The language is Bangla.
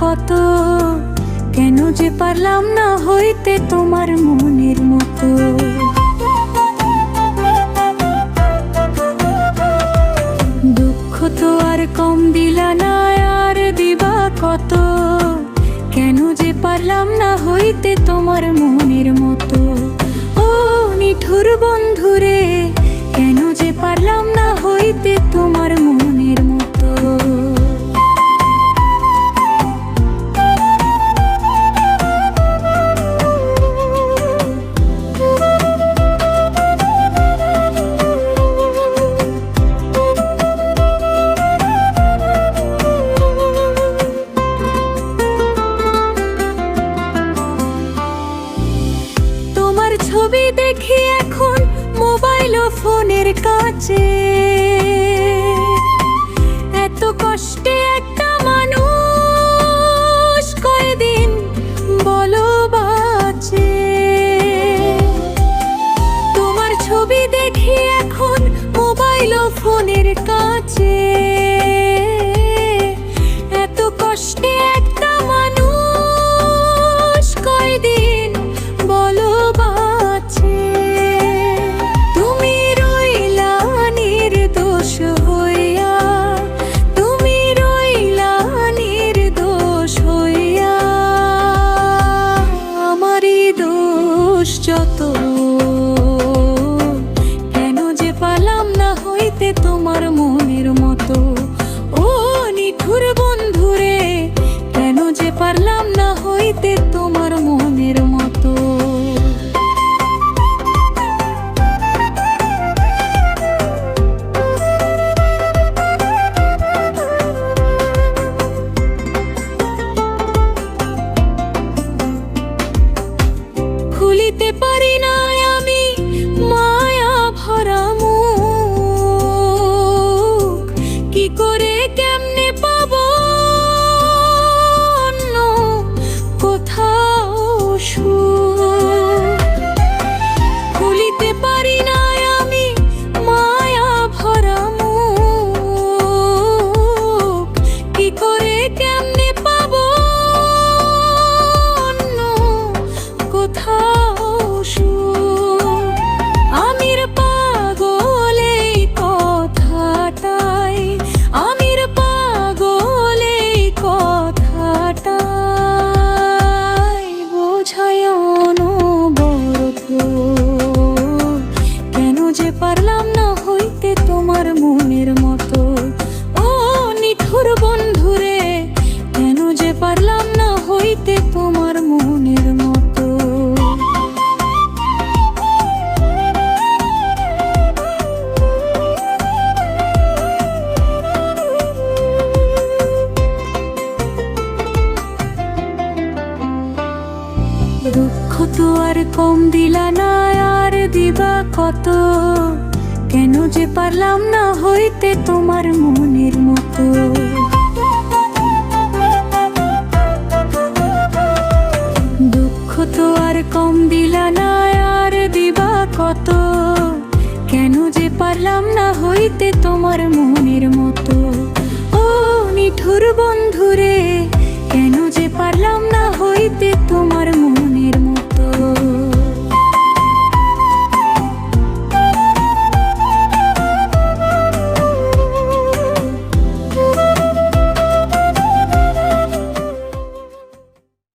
কত, কেন যে পারলাম না হইতে তোমার মনের মতো। দুঃখ তো আর কম দিলা না, আর দিবা কত, কেন যে পারলাম না হইতে তোমার মনের মতো। ও নিঠুর বন্ধুরে, কেন যে পারলাম না হইতে তোমার মনের মতো। ছবি দেখি এখন মোবাইল ও ফোনের কাছে, এত কষ্টে একটা মানুষ কয়দিন বলো বাঁচে। তোমার ছবি দেখি এখন মোবাইল ও ফোনের কাছে, এত কষ্টে একটা মানুষ কয়দিন বলো বাঁচে। তুমি রইলা নির্দোষ হইয়া, তুমি রইলা নির্দোষ হইয়া, আমারই দোষ যত, কেন যে পারলাম না হইতে তোমার মনের মতো। ও নিঠুর বন্ধুরে, কেন যে পারলাম না হইতে তোমার মনের মতো। খুলিতে পারি না আমি মায়া ভরা মুখ, কি করে কেমনে পাবো অন্য কোথাও সুখ। খুলিতে পারি না আমি মায়া ভরা মুখ, কি করে কেমনে পাবো অন্য কোথাও সুখ। আমির পাগল এই কথাটাই, আমির পাগল এই কথাটাই বোঝায় অনবরত, কেন যে পারলাম না হইতে তোমার মনের মতো। ও নিঠুর বন্ধুরে, কেন যে পারলাম না হইতে তোমার মনের মতো। দুঃখ তো আর কম দিলা না, আর দিবা কত, কেন যে পারলাম না হইতে তোমার মনের মতো। দুঃখ তো আর কম দিলা না, আর দিবা কত, কেন যে পারলাম না হইতে তোমার মনের মতো।